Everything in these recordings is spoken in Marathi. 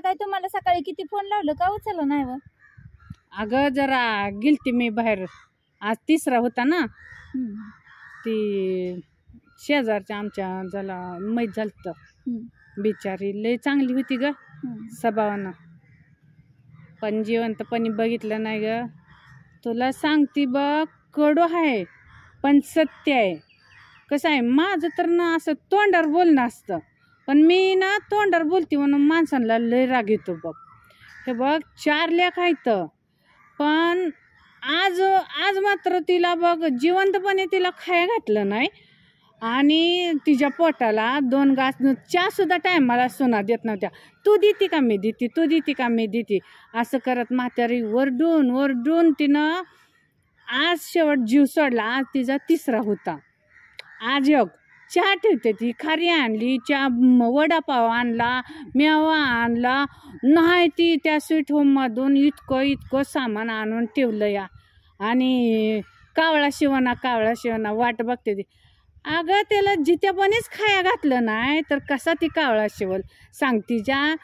काय तुम्हाला सकाळी किती फोन लावलं का उचलला नाही व? अगं जरा गेलती मी बाहेर, आज तिसरा होता ना. ती शेजारच्या आमच्या झाला मैत झालत. बिचारी लय चांगली होती ग स्वभावानं, पण जिवंतपणी बघितलं नाही ग. तुला सांगती बघ, कडू आहे पण सत्य आहे. कसं आहे, माझं तर ना असं तोंडावर बोलणं असतं, पण मी ना तोंडावर बोलते म्हणून माणसांना लय राग येतो बघ. हे बघ 4 लेक आहेत, पण आज आज मात्र तिला बघ जिवंतपणे तिला खाया घातलं नाही, आणि तिच्या पोटाला 2 घास चहा सुद्धा टायमाला सुना देत नव्हत्या. तू देते का मी देते, तू देते का मी देते, असं करत म्हातारी वरडून वरडून तिनं आज शेवट जीव सोडला. आज तिचा तिसरा होता. आज एक चहा ठेवते, ती खारी आणली, चहा वडापाव आणला, मेवा आणला नाही, ती त्या स्वीट होममधून इतकं सामान आणून ठेवलं या. आणि कावळा शिवणा वाट बघते ती. अगं त्याला जित्यापणीच खाया घातलं नाही तर कसा ती कावळा शिवल सांग. तिच्या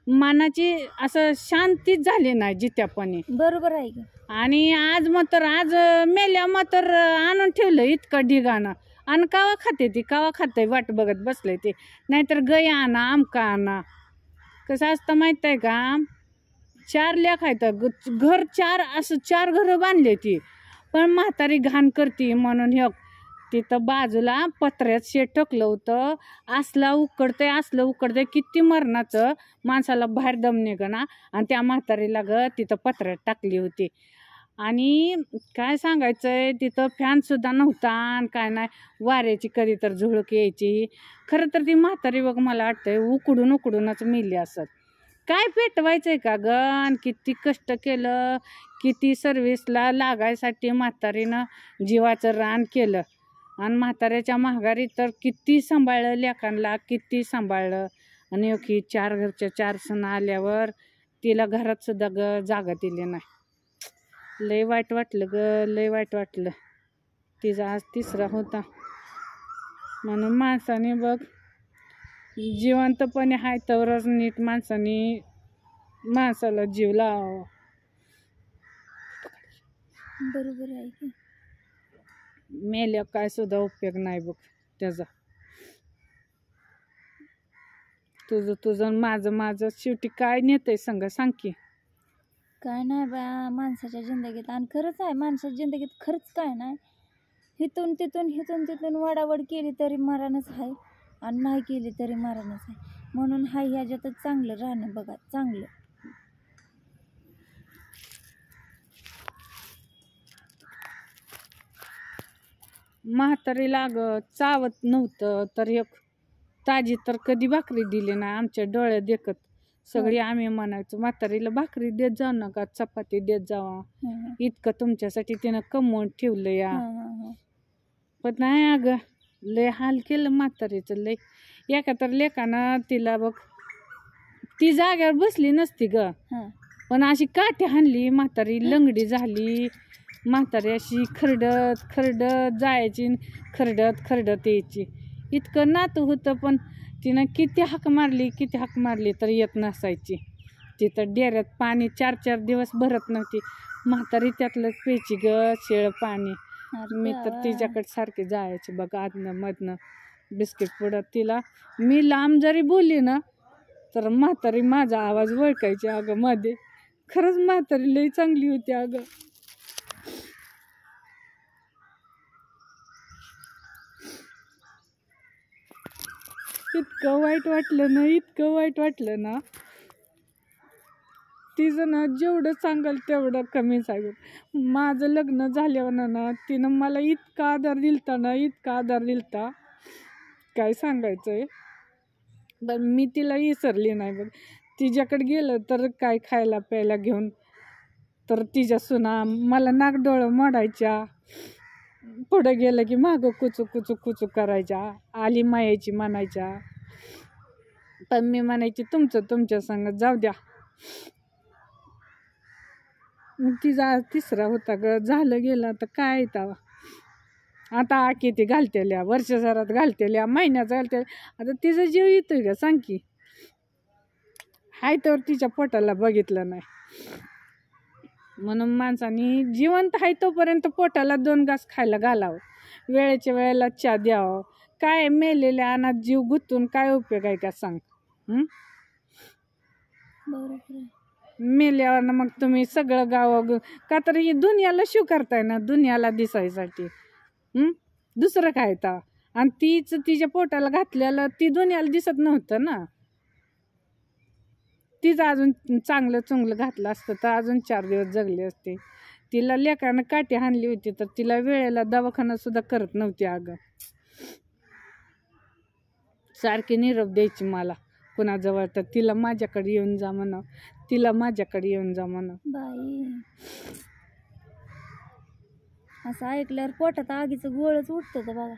मनाची असं शांतीच झाली नाही जित्यापणी. बरोबर आहे का? आणि आज मेल्या मात्र आणून ठेवलं इतकं ढिगाणं, आणि कावा खाते वाट बघत बसले ते. नाहीतर गया आणा आमका आणा. कसं असतं माहीत आहे का, 4 लेक आहेत, घर 4 असं 4 घरं बांधले ती, पण म्हातारी घाण करते म्हणून हे तिथं बाजूला पत्र्यात शेत टाकलं होतं. असलं उकडतंय किती मरणाचं, माणसाला बाहेर दम निघना, आणि त्या म्हातारीला ग तिथं पत्र्यात टाकली होती. आणि काय सांगायचंय, तिथं फॅनसुद्धा नव्हता आणि काय नाही, वाऱ्याची कधी तर झुळूक यायची. खरं तर ती म्हातारी बघ मला वाटतंय उकडूनच मेली असत. काय पेटवायचंय का ग, आणि किती कष्ट केलं, किती सर्व्हिसला लागायसाठी म्हातारीनं जीवाचं रान केलं. आणि म्हाताऱ्याच्या माघारी तर किती सांभाळलं लेकांना, किती सांभाळलं. आणि की 4 घरच्या 4 सण आल्यावर तिला घरात सुद्धा ग जागा दिली नाही. लय वाईट वाटलं ग, लय वाईट वाटलं. तिचा आज तिसरा होता. म्हणून माणसाने बघ जिवंतपणे हाय तवरच नीट माणसाला जीव लावावा. बरोबर आहे की. मेल्या काय सुद्धा उपयोग नाही बघ त्याचा. तुझं माझं शेवटी काय नेतंय सांग की. काय नाही बा माणसाच्या जिंदगीत, आणि खरंच आहे माणसाच्या जिंदगीत खरंच काय नाही. हिथून तिथून वडावड केली तरी मरणच आहे, आणि नाही केली तरी मरणच आहे. म्हणून हाय ह्याच्यातच चांगलं राहणं बघा, चांगलं. म्हातारीला ग चावत नव्हतं तर एक ताजी तर कधी भाकरी दिली नाही आमच्या डोळ्यात देखत. सगळी आम्ही म्हणायचो म्हातारीला भाकरी देत जाऊ नका, चपाती देत जावा, इतकं तुमच्यासाठी तिनं कमवून ठेवलं या. पण नाही अगं, लय हाल केलं म्हातारीचं लय. एका तर लेकानं तिला बघ, ती जाग्यावर बसली नसती ग, पण अशी काठी हाणली, म्हातारी लंगडी झाली. म्हातारी अशी खरडत जायची, खरडत यायची. इतकं नातं होतं, पण तिनं किती हाक मारली तर येत नसायची. तिथं डेऱ्यात पाणी 4 दिवस भरत नव्हती म्हातारी, त्यातलं प्यायची ग शेळ पाणी. मी तर तिच्याकडे सारखी जायची बघ, आदनं मधनं बिस्किट पुडत तिला. मी लांब जरी बोलली ना तर म्हातारी माझा आवाज ओळखायची अगं मध्ये. खरंच म्हातारी लई चांगली होती अगं. इतकं वाईट वाटलं ना, तिचं ना जेवढं सांगाल तेवढं कमी सांगेल. माझं लग्न झाल्यावर ना तिनं मला इतका आधार दिलता काय सांगायचंय. पण मी तिला विसरली नाही बघ. तिच्याकडे गेलं तर काय खायला प्यायला घेऊन, तर तिच्या सुना मला नाकडोळं मोडायच्या, पुढं गेलं की मागं कुचू करायच्या, आली मायाची म्हणायच्या. पण मी म्हणायची तुमच्या संग जाऊ द्या. तिचा तिसरा होता ग, झालं गेलं तर काय येतावा. आता किती घालतेल्या, वर्षभरात घालतेल्या, महिन्यात घालतेल्या, आता तिचा जीव येतोय का सांग की. हाय तर तिच्या पोटाला बघितलं नाही. म्हणून माणसाने जिवंत आहे तोपर्यंत पोटाला 2 घास खायला घालावं, वेळेच्या वेळेला चहा द्यावं. काय मेलेल्या अनाथ जीव गुंतून काय उपयोग आहे का सांग? बरोबर आहे. मेल्यावर मग तुम्ही सगळं गाव का तर ही दुनियाला शिव करताय ना, दुनियाला दिसायसाठी. दुसरं काय तर. आणि तीच तिच्या पोटाला घातलेलं ती दुनियाला दिसत नव्हतं ना. तीच अजून चांगलं चुंगलं घातलं असतं तर अजून 4 दिवस जगले असते. तिला लेकानं काठी हाणली होती तर तिला वेळेला दवाखाना सुद्धा करत नव्हती. अगं सारखी निरोप द्यायची मला कुणाजवळ, तर तिला माझ्याकडे येऊन जा म्हणा, तिला माझ्याकडे येऊन जा म्हणा. बाई, असं ऐकल्यावर पोटात आगीचं गोळच उठतं तर बघा.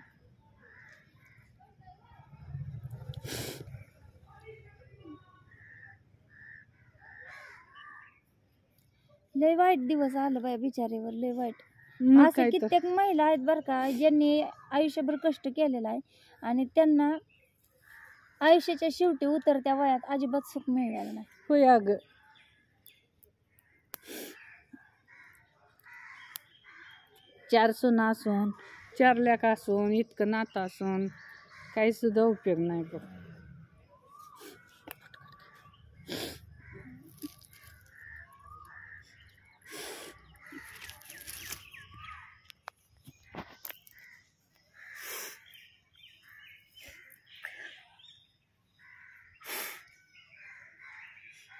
लय वाईट दिवस आलं बाय बिचारीवर, लय वाईट. मग असे काय तर. कित्येक महिला आहेत बरं का, ज्यांनी आयुष्यभर कष्ट केलेलं आहे आणि त्यांना आयुष्याच्या शेवटी उतरत्या वयात अजिबात सुख मिळालं नाही. होय अगं. चार सुना असून 4 लेक असून इतकं नातं असून काही सुद्धा उपयोग नाही बघ.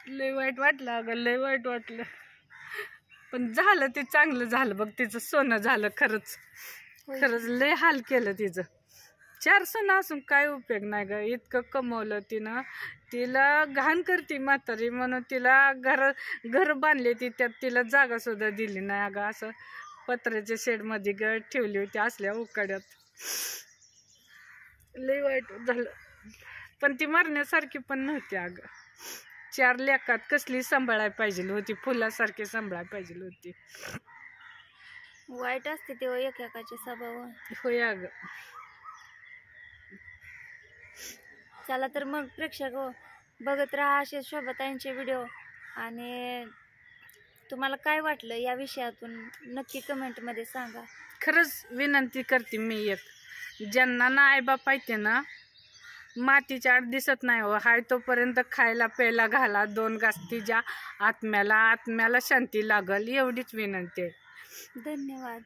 लय वाईट वाटलं अगं, लय वाईट वाटलं. पण झालं ते चांगलं झालं बघ, तिचं सोनं झालं. खरंच खरंच लय हाल केलं तिचं. 4 सोनं असून काय उपयोग नाही ग. इतकं कमवलं तिनं. तिला घाण करते म्हातारी म्हणून तिला घर बांधले ती, त्यात तिला जागा सुद्धा दिली नाही अगं. असं पत्र्याच्या शेडमध्ये ग ठेवली होती असल्या उकाड्यात. लय वाईट झालं. पण ती मरण्यासारखी पण नव्हती अगं. 4 लेकात कसली सांभाळायला पाहिजे होती, फुलासारखी सांभाळायला पाहिजे होती. वाईट असते तेव्हा एकेकाचे स्वभाव. होय अगं. चला तर मग प्रेक्षक बघत राहा असे शोभाताईंचे व्हिडिओ. आणि तुम्हाला काय वाटलं या विषयातून नक्की कमेंटमध्ये सांगा. खरंच विनंती करते मी एक, ज्यांना ना आईबाप आहे ना, मातीच्या आत दिसत नाही हो, हाय तोपर्यंत खायला प्यायला घाला 2 घास, तिच्या आत्म्याला शांती लागल एवढीच विनंती आहे. धन्यवाद.